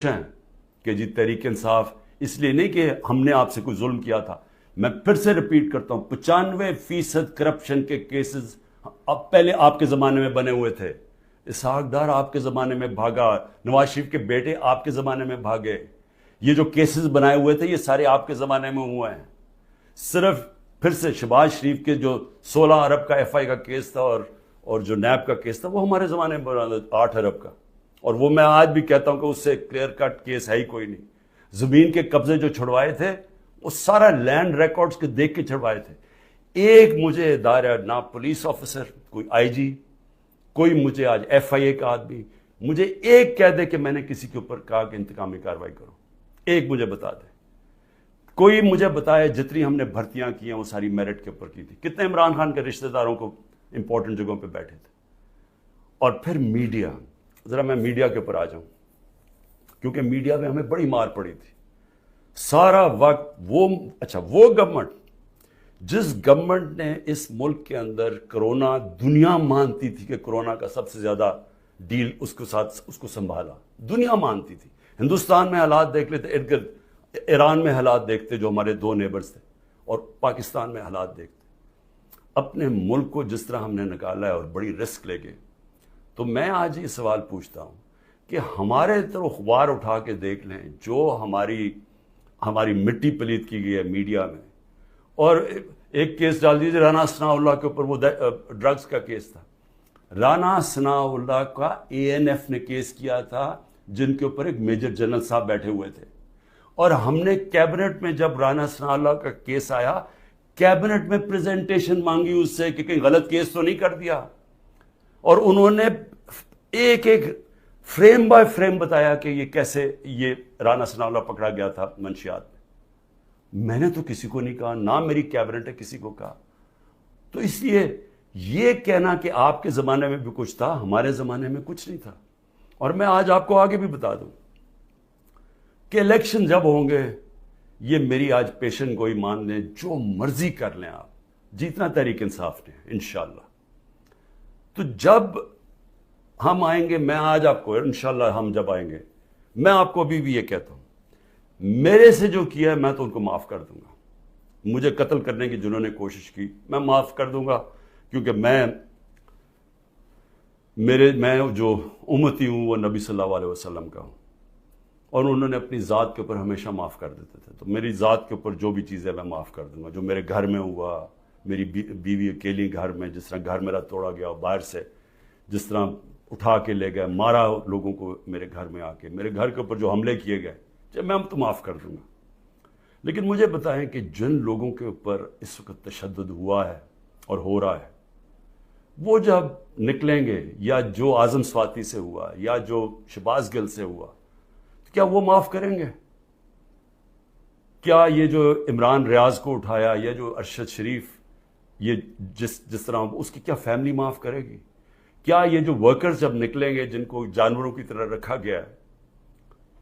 ہیں کہ جی تحریک انصاف اس لیے نہیں کہ ہم نے آپ سے کوئی ظلم کیا تھا. میں پھر سے ریپیٹ کرتا ہوں, 95% کرپشن کے کیسز اب پہلے آپ کے زمانے میں بنے ہوئے تھے. اسحاق ڈار آپ کے زمانے میں بھاگا, نواز شریف کے بیٹے آپ کے زمانے میں بھاگے. یہ جو کیسز بنائے ہوئے تھے یہ سارے آپ کے زمانے میں ہوئے ہیں. صرف پھر سے شہباز شریف کے جو 16 ارب کا ایف آئی کا کیس تھا اور جو نیب کا کیس تھا وہ ہمارے زمانے میں بنا 8 ارب کا, اور وہ میں آج بھی کہتا ہوں کہ اس سے کلیئر کٹ کیس ہے ہی کوئی نہیں. زمین کے قبضے جو چھڑوائے تھے وہ سارا لینڈ ریکارڈز کے دیکھ کے چھڑوائے تھے. ایک مجھے ادارہ, نہ پولیس آفیسر, کوئی آئی جی, کوئی مجھے آج ایف آئی اے کا آدمی مجھے ایک کہہ دے کہ میں نے کسی کے اوپر کہا کہ انتقامی کارروائی کرو, ایک مجھے بتا دے. کوئی مجھے بتائے جتنی ہم نے بھرتیاں کی ہیں وہ ساری میرٹ کے اوپر کی تھی. کتنے عمران خان کے رشتہ داروں کو امپورٹنٹ جگہوں پہ بیٹھے تھے. اور پھر میڈیا, ذرا میں میڈیا کے اوپر آ جاؤں کیونکہ میڈیا میں ہمیں بڑی مار پڑی تھی سارا وقت. وہ گورنمنٹ, جس گورنمنٹ نے اس ملک کے اندر کرونا, دنیا مانتی تھی کہ کرونا کا سب سے زیادہ ڈیل اس کے ساتھ اس کو سنبھالا, دنیا مانتی تھی. ہندوستان میں حالات دیکھ لیتے, ارد گرد ایران میں حالات دیکھتے جو ہمارے 2 نیبرز تھے, اور پاکستان میں حالات دیکھتے. اپنے ملک کو جس طرح ہم نے نکالا ہے اور بڑی رسک لے کے, تو میں آج یہ سوال پوچھتا ہوں کہ ہمارے طرف اخبار اٹھا کے دیکھ لیں جو ہماری مٹی پلیت کی گئی ہے میڈیا میں. اور ایک کیس ڈال دیجیے رانا ثناء اللہ کے اوپر, وہ ڈرگز کا کیس تھا. رانا ثناء اللہ کا اے این ایف نے کیس کیا تھا جن کے اوپر ایک میجر جنرل صاحب بیٹھے ہوئے تھے, اور ہم نے کیبنٹ میں جب رانا ثناء اللہ کا کیس آیا کیبنٹ میں پریزنٹیشن مانگی اس سے کہ کہیں غلط کیس تو نہیں کر دیا, اور انہوں نے ایک فریم بائی فریم بتایا کہ یہ کیسے یہ رانا ثناء اللہ پکڑا گیا تھا منشیات میں. میں نے تو کسی کو نہیں کہا, نہ میری کیبنٹ نے کسی کو کہا. تو اس لیے یہ کہنا کہ آپ کے زمانے میں بھی کچھ تھا, ہمارے زمانے میں کچھ نہیں تھا. اور میں آج آپ کو آگے بھی بتا دوں کہ الیکشن جب ہوں گے, یہ میری آج پیشن گوئی مان لیں, جو مرضی کر لیں آپ, جیتنا تحریک انصاف نے انشاءاللہ. تو جب ہم آئیں گے, میں آج آپ کو انشاءاللہ ہم جب آئیں گے, میں آپ کو ابھی بھی یہ کہتا ہوں میرے سے جو کیا ہے میں تو ان کو معاف کر دوں گا. مجھے قتل کرنے کی جنہوں نے کوشش کی میں معاف کر دوں گا, کیونکہ میں جو امتی ہوں وہ نبی صلی اللہ علیہ وسلم کا ہوں, اور انہوں نے اپنی ذات کے اوپر ہمیشہ معاف کر دیتے تھے. تو میری ذات کے اوپر جو بھی چیزیں میں معاف کر دوں گا. جو میرے گھر میں ہوا, میری بیوی اکیلی گھر میں, جس طرح گھر میرا توڑا گیا باہر سے, جس طرح اٹھا کے لے گئے, مارا لوگوں کو میرے گھر میں آ کے, میرے گھر کے اوپر جو حملے کیے گئے, میں تو معاف کر دوں گا. لیکن مجھے بتائیں کہ جن لوگوں کے اوپر اس وقت تشدد ہوا ہے اور ہو رہا ہے, وہ جب نکلیں گے, یا جو اعظم سواتی سے ہوا, یا جو شہباز گل سے ہوا, تو کیا وہ معاف کریں گے؟ کیا یہ جو عمران ریاض کو اٹھایا, یا جو ارشد شریف, یہ جس طرح اس کی کیا فیملی معاف کرے گی؟ کیا یہ جو ورکرز جب نکلیں گے جن کو جانوروں کی طرح رکھا گیا ہے,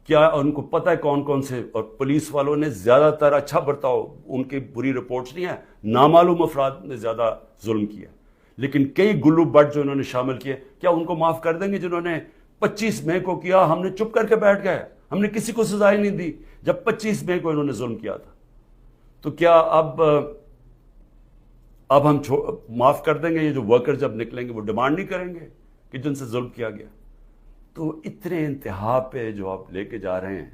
کیا ان کو پتہ ہے کون کون سے, اور پولیس والوں نے زیادہ تر اچھا برتاؤ, ان کی بری رپورٹس نہیں ہیں, نامعلوم افراد نے زیادہ ظلم کیا, لیکن کئی گلو بٹ جو انہوں نے شامل کیے, کیا ان کو معاف کر دیں گے جنہوں نے 25 مئی کو کیا؟ ہم نے چپ کر کے بیٹھ گئے, ہم نے کسی کو سزا ہی نہیں دی جب 25 مئی کو انہوں نے ظلم کیا تھا. تو کیا اب ہم معاف کر دیں گے؟ یہ جو ورکر جب نکلیں گے وہ ڈیمانڈ نہیں کریں گے کہ جن سے ظلم کیا گیا؟ تو اتنے انتہا پہ جو آپ لے کے جا رہے ہیں,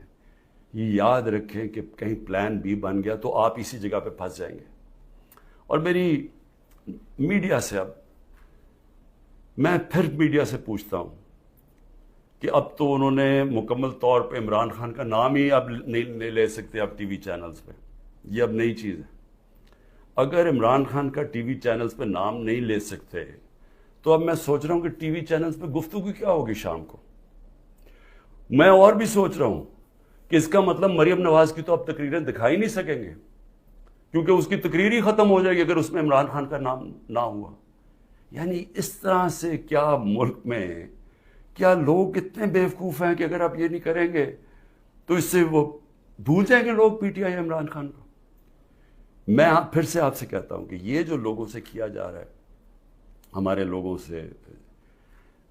یہ یاد رکھیں کہ کہیں پلان بی بن گیا تو آپ اسی جگہ پہ پھنس جائیں گے. اور میری میڈیا سے, اب میں پھر میڈیا سے پوچھتا ہوں کہ اب تو انہوں نے مکمل طور پہ عمران خان کا نام ہی اب نہیں لے سکتے اب ٹی وی چینلز پہ, یہ اب نئی چیز ہے. اگر عمران خان کا ٹی وی چینلز پہ نام نہیں لے سکتے تو اب میں سوچ رہا ہوں کہ ٹی وی چینلز پہ گفتگو کیا ہوگی شام کو. میں اور بھی سوچ رہا ہوں کہ اس کا مطلب مریم نواز کی تو اب تقریریں دکھائی نہیں سکیں گے, کیونکہ اس کی تقریر ہی ختم ہو جائے گی اگر اس میں عمران خان کا نام نہ ہوا. یعنی اس طرح سے کیا ملک میں, کیا لوگ اتنے بیوقوف ہیں کہ اگر آپ یہ نہیں کریں گے تو اس سے وہ بھول جائیں گے لوگ P T I Imran Khan کو. میں پھر سے آپ سے کہتا ہوں کہ یہ جو لوگوں سے کیا جا رہا ہے, ہمارے لوگوں سے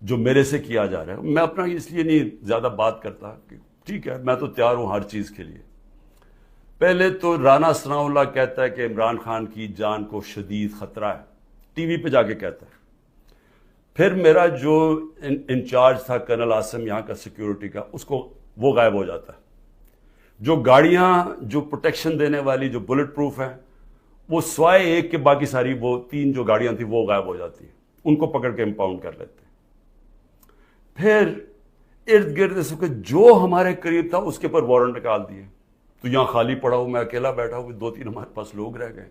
جو میرے سے کیا جا رہا ہے, میں اپنا اس لیے نہیں زیادہ بات کرتا کہ ٹھیک ہے، میں تو تیار ہوں ہر چیز کے لیے. پہلے تو رانا ثناء اللہ کہتا ہے کہ عمران خان کی جان کو شدید خطرہ ہے، ٹی وی پہ جا کے کہتا ہے. پھر میرا جو انچارج تھا کرنل عاصم یہاں کا سیکیورٹی کا، وہ غائب ہو جاتا ہے. جو گاڑیاں جو پروٹیکشن دینے والی جو بلٹ پروف ہیں، وہ سوائے ایک کے باقی ساری وہ 3 جو گاڑیاں تھیں وہ غائب ہو جاتی ہیں. ان کو پکڑ کے امپاؤنڈ کر لیتے ہیں. پھر ارد گرد اس وقت جو ہمارے قریب تھا اس کے پر وارنٹ نکال دیے. تو یہاں خالی پڑا ہوں، میں اکیلا بیٹھا ہوں، 2-3 ہمارے پاس لوگ رہ گئے.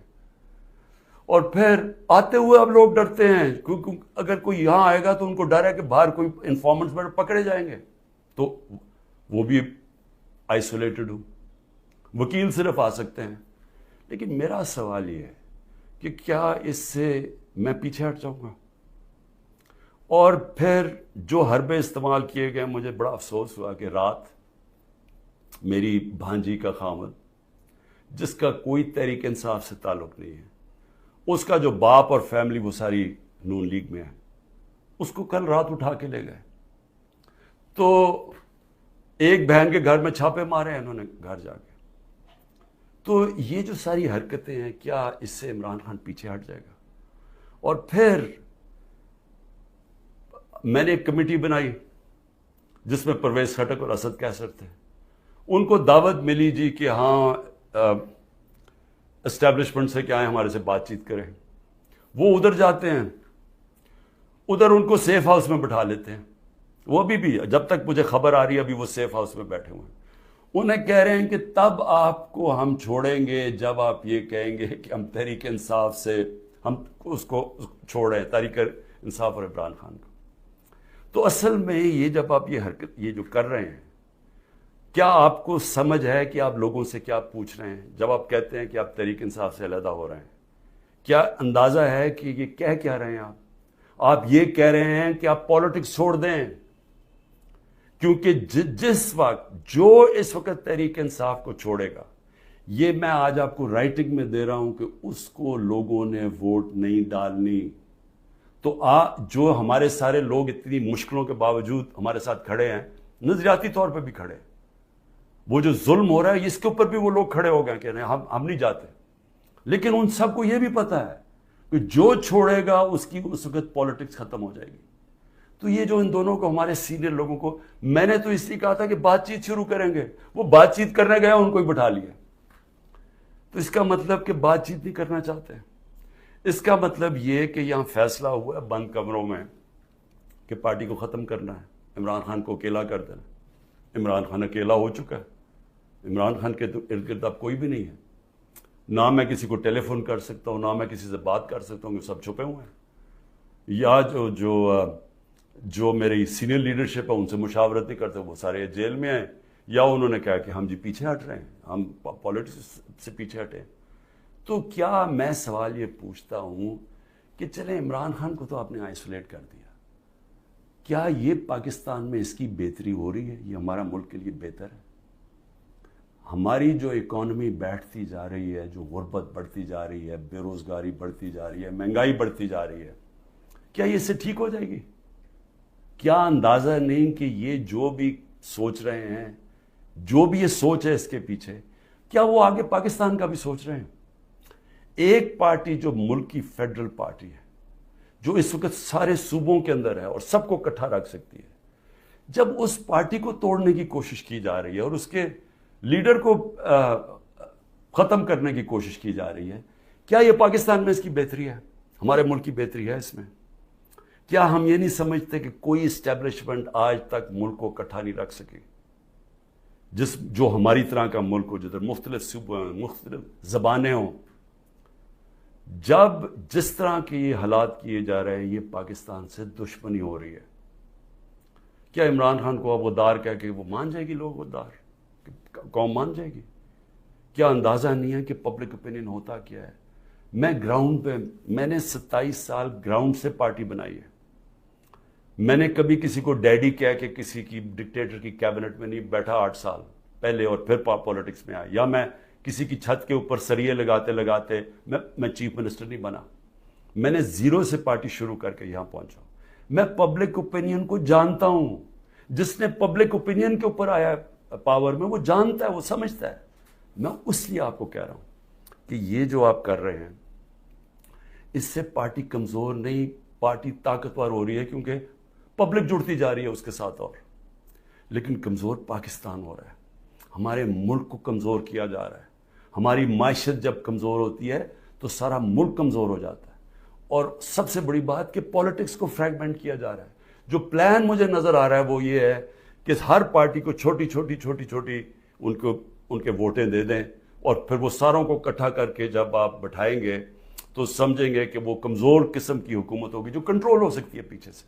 اور پھر آتے ہوئے اب لوگ ڈرتے ہیں کیونکہ اگر کوئی یہاں آئے گا تو ان کو ڈر ہے کہ باہر کوئی انفارمنٹس پکڑے جائیں گے. تو وہ بھی آئسولیٹڈ ہوں، وکیل صرف آ سکتے ہیں. لیکن میرا سوال یہ ہے کہ کیا اس سے میں پیچھے ہٹ جاؤں گا؟ اور پھر جو حربے استعمال کیے گئے، مجھے بڑا افسوس ہوا کہ رات میری بھانجی کا خامد، جس کا کوئی تحریک انصاف سے تعلق نہیں ہے، اس کا جو باپ اور فیملی وہ ساری نون لیگ میں ہے، اس کو کل رات اٹھا کے لے گئے. تو ایک بہن کے گھر میں چھاپے مارے ہیں انہوں نے گھر جا کے. تو یہ جو ساری حرکتیں ہیں، کیا اس سے عمران خان پیچھے ہٹ جائے گا؟ اور پھر میں نے ایک کمیٹی بنائی جس میں پرویز خٹک اور اسد کیسر تھے. ان کو دعوت ملی جی کہ ہاں اسٹیبلشمنٹ سے کیا ہے، ہمارے سے بات چیت کریں. وہ ادھر جاتے ہیں، ادھر ان کو سیف ہاؤس میں بٹھا لیتے ہیں. وہ ابھی بھی جب تک مجھے خبر آ رہی ہے ابھی وہ سیف ہاؤس میں بیٹھے ہوئے ہیں. انہیں کہہ رہے ہیں کہ تب آپ کو ہم چھوڑیں گے جب آپ یہ کہیں گے کہ ہم تحریک انصاف سے ہم اس کو چھوڑیں، تحریک انصاف اور عمران خان کو. تو اصل میں یہ جب آپ یہ حرکت یہ جو کر رہے ہیں، کیا آپ کو سمجھ ہے کہ آپ لوگوں سے کیا پوچھ رہے ہیں جب آپ کہتے ہیں کہ آپ تحریک انصاف سے علیحدہ ہو رہے ہیں؟ کیا اندازہ ہے کہ یہ کہہ کیا رہے ہیں آپ یہ کہہ رہے ہیں کہ آپ پالیٹکس چھوڑ دیں، کیونکہ جس وقت جو اس وقت تحریک انصاف کو چھوڑے گا، یہ میں آج آپ کو رائٹنگ میں دے رہا ہوں کہ اس کو لوگوں نے ووٹ نہیں ڈالنی. تو جو ہمارے سارے لوگ اتنی مشکلوں کے باوجود ہمارے ساتھ کھڑے ہیں، نظریاتی طور پہ بھی کھڑے ہیں، وہ جو ظلم ہو رہا ہے اس کے اوپر بھی وہ لوگ کھڑے ہو گئے کہ ہم نہیں جاتے. لیکن ان سب کو یہ بھی پتا ہے کہ جو چھوڑے گا اس کی اس وقت پالیٹکس ختم ہو جائے گی. تو یہ جو ان دونوں کو، ہمارے سینئر لوگوں کو، میں نے تو اس لیے کہا تھا کہ بات چیت شروع کریں گے، وہ بات چیت کرنے گئے ان کو ہی بٹھا لیا. تو اس کا مطلب کہ بات چیت نہیں کرنا چاہتے. اس کا مطلب یہ کہ یہاں فیصلہ ہوا ہے بند کمروں میں کہ پارٹی کو ختم کرنا ہے، عمران خان کو اکیلا کر دینا. عمران خان اکیلا ہو چکا ہے. عمران خان کے تو ارد گرد اب کوئی بھی نہیں ہے. نہ میں کسی کو ٹیلی فون کر سکتا ہوں، نہ میں کسی سے بات کر سکتا ہوں، سب چھپے ہوئے ہیں. یا جو میری سینئر لیڈرشپ ہے ان سے مشاورت نہیں کرتے، وہ سارے جیل میں ہیں، یا انہوں نے کہا کہ ہم جی پیچھے ہٹ رہے ہیں، ہم پالیٹکس سے پیچھے ہٹے. تو کیا میں سوال یہ پوچھتا ہوں کہ چلیں عمران خان کو تو آپ نے آئسولیٹ کر دیا، کیا یہ پاکستان میں اس کی بہتری ہو رہی ہے؟ یہ ہمارا ملک کے لیے بہتر ہے؟ ہماری جو اکانومی بیٹھتی جا رہی ہے، جو غربت بڑھتی جا رہی ہے، بے روزگاری بڑھتی جا رہی ہے، مہنگائی بڑھتی جا رہی ہے، کیا یہ اس سے ٹھیک ہو جائے گی؟ کیا اندازہ نہیں کہ یہ جو بھی سوچ رہے ہیں، جو بھی یہ سوچ ہے اس کے پیچھے، کیا وہ آگے پاکستان کا بھی سوچ رہے ہیں؟ ایک پارٹی جو ملک کی فیڈرل پارٹی ہے، جو اس وقت سارے صوبوں کے اندر ہے اور سب کو اکٹھا رکھ سکتی ہے، جب اس پارٹی کو توڑنے کی کوشش کی جا رہی ہے اور اس کے لیڈر کو ختم کرنے کی کوشش کی جا رہی ہے، کیا یہ پاکستان میں اس کی بہتری ہے؟ ہمارے ملک کی بہتری ہے اس میں؟ کیا ہم یہ نہیں سمجھتے کہ کوئی اسٹیبلشمنٹ آج تک ملک کو اکٹھا نہیں رکھ سکی، جو ہماری طرح کا ملک ہو، جدھر مختلف صوبے ہوں، مختلف زبانیں ہوں؟ جب جس طرح کے یہ حالات کیے جا رہے ہیں، یہ پاکستان سے دشمنی ہو رہی ہے. کیا عمران خان کو اب غدار کہہ کے وہ مان جائے گی؟ لوگ غدار قوم مان جائے گی؟ کیا اندازہ نہیں ہے کہ پبلک اوپینین ہوتا کیا ہے؟ میں گراؤنڈ پہ، میں نے 27 سال گراؤنڈ سے پارٹی بنائی ہے. میں نے کبھی کسی کو ڈیڈی کہہ کے کسی کی ڈکٹیٹر کی کیبنٹ میں نہیں بیٹھا 8 سال پہلے اور پھر پالیٹکس میں آیا، یا میں کسی کی چھت کے اوپر سریے لگاتے لگاتے میں چیف منسٹر نہیں بنا. میں نے زیرو سے پارٹی شروع کر کے یہاں پہنچا. میں پبلک اوپینین کو جانتا ہوں. جس نے پبلک اوپینین کے اوپر پاور میں، وہ جانتا ہے، وہ سمجھتا ہے. میں اس لیے آپ کو کہہ رہا ہوں کہ یہ جو آپ کر رہے ہیں اس سے پارٹی کمزور نہیں، پارٹی طاقتور ہو رہی ہے، کیونکہ پبلک جڑتی جا رہی ہے اس کے ساتھ. اور لیکن کمزور پاکستان ہو رہا ہے، ہمارے ملک کو کمزور کیا جا رہا ہے. ہماری معیشت جب کمزور ہوتی ہے تو سارا ملک کمزور ہو جاتا ہے. اور سب سے بڑی بات کہ پالیٹکس کو فریگمنٹ کیا جا رہا ہے. جو پلان مجھے نظر آ رہا ہے وہ یہ ہے کہ ہر پارٹی کو چھوٹی چھوٹی ان کے ووٹیں دے دیں، اور پھر وہ ساروں کو اکٹھا کر کے جب آپ بٹھائیں گے تو سمجھیں گے کہ وہ کمزور قسم کی حکومت ہوگی جو کنٹرول ہو سکتی ہے پیچھے سے.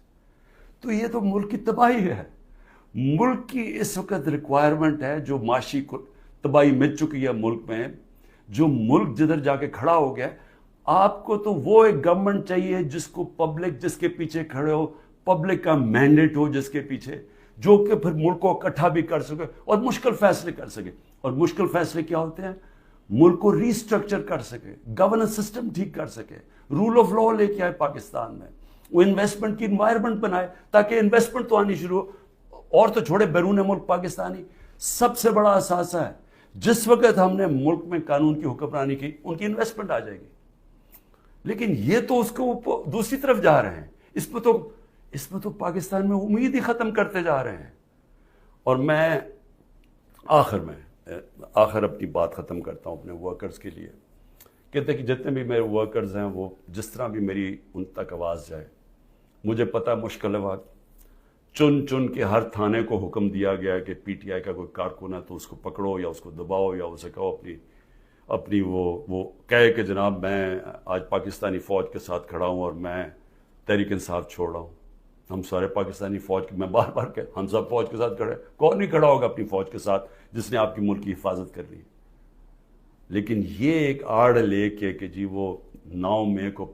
تو یہ تو ملک کی تباہی ہے. ملک کی اس وقت ریکوائرمنٹ ہے، جو معاشی تباہی مچ چکی ہے ملک میں، جو ملک جدھر جا کے کھڑا ہو گیا. آپ کو تو وہ ایک گورنمنٹ چاہیے جس کو پبلک، جس کے پیچھے کھڑے ہو، پبلک کا مینڈیٹ ہو جس کے پیچھے، جو کہ پھر ملک کو اکٹھا بھی کر سکے اور مشکل فیصلے کر سکے. اور مشکل فیصلے کیا ہوتے ہیں؟ ملک کو ریسٹرکچر کر سکے، گورننس سسٹم ٹھیک کر سکے، رول آف لا لے کے آئے پاکستان میں، وہ انویسٹمنٹ کی انوائرمنٹ بنائے تاکہ انویسٹمنٹ تو آنی شروع ہو. اور تو چھوڑے بیرون ملک پاکستانی سب سے بڑا اثاثہ ہے. جس وقت ہم نے ملک میں قانون کی حکمرانی کی، ان کی انویسٹمنٹ آ جائے گی. لیکن یہ تو اس کو دوسری طرف جا رہے ہیں. اس میں تو پاکستان میں امید ہی ختم کرتے جا رہے ہیں. اور میں آخر اپنی بات ختم کرتا ہوں اپنے ورکرز کے لیے. کہتے ہیں کہ جتنے بھی میرے ورکرز ہیں وہ جس طرح بھی میری ان تک آواز جائے. مجھے پتہ مشکل ہے وقت، چن کے ہر تھانے کو حکم دیا گیا کہ پی ٹی آئی کا کوئی کارکن ہے تو اس کو پکڑو یا اس کو دباؤ یا اسے کہو اپنی وہ کہے کہ جناب میں آج پاکستانی فوج کے ساتھ کھڑا ہوں اور میں تحریک انصاف چھوڑ رہا ہوں. ہم سارے پاکستانی فوج میں بار بار کہ ہم سب فوج کے ساتھ کھڑے. کون نہیں کھڑا ہوگا اپنی فوج کے ساتھ جس نے آپ کی ملک کی حفاظت کر لی؟ لیکن یہ ایک آڑ لے کے کہ جی وہ 9 مئی کو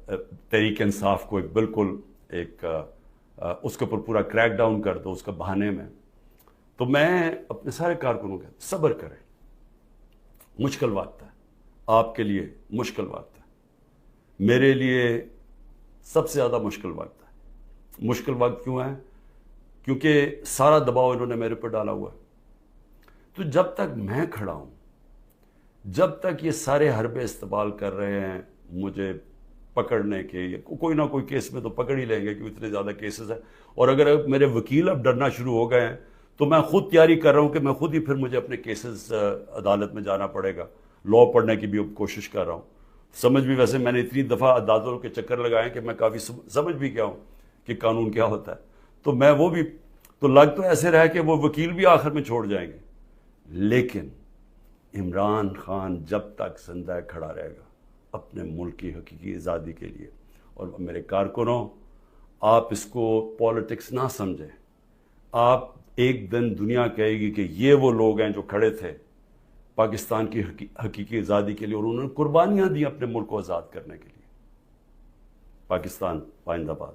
تحریک انصاف کو بالکل اس کے اوپر پورا کریک ڈاؤن کر دو اس کا بہانے میں. تو میں اپنے سارے کارکنوں کے صبر کریں. مشکل وقت ہے، آپ کے لیے مشکل وقت ہے، میرے لیے سب سے زیادہ مشکل وقت ہے. مشکل وقت کیوں ہے؟ کیونکہ سارا دباؤ انہوں نے میرے پر ڈالا ہوا ہے. تو جب تک میں کھڑا ہوں، جب تک یہ سارے حربے استعمال کر رہے ہیں مجھے پکڑنے کے، کوئی نہ کوئی کیس میں تو پکڑ ہی لیں گے کہ اتنے زیادہ کیسز ہیں. اور اگر میرے وکیل اب ڈرنا شروع ہو گئے ہیں تو میں خود تیاری کر رہا ہوں کہ میں خود ہی پھر مجھے اپنے کیسز عدالت میں جانا پڑے گا. لا پڑھنے کی بھی اب کوشش کر رہا ہوں. سمجھ بھی ویسے میں نے اتنی دفعہ عدالتوں کے چکر لگائے کہ میں کافی سمجھ بھی گیا ہوں کہ قانون کیا ہوتا ہے. تو میں وہ بھی تو لگ تو ایسے رہا کہ وہ وکیل بھی آخر میں چھوڑ جائیں گے. لیکن عمران خان جب تک زندہ کھڑا رہے گا اپنے ملک کی حقیقی آزادی کے لیے. اور میرے کارکنوں، آپ اس کو پالیٹکس نہ سمجھیں. آپ ایک دن دنیا کہے گی کہ یہ وہ لوگ ہیں جو کھڑے تھے پاکستان کی حقیقی آزادی کے لیے اور انہوں نے قربانیاں دی اپنے ملک کو آزاد کرنے کے لیے. پاکستان پائندہ باد.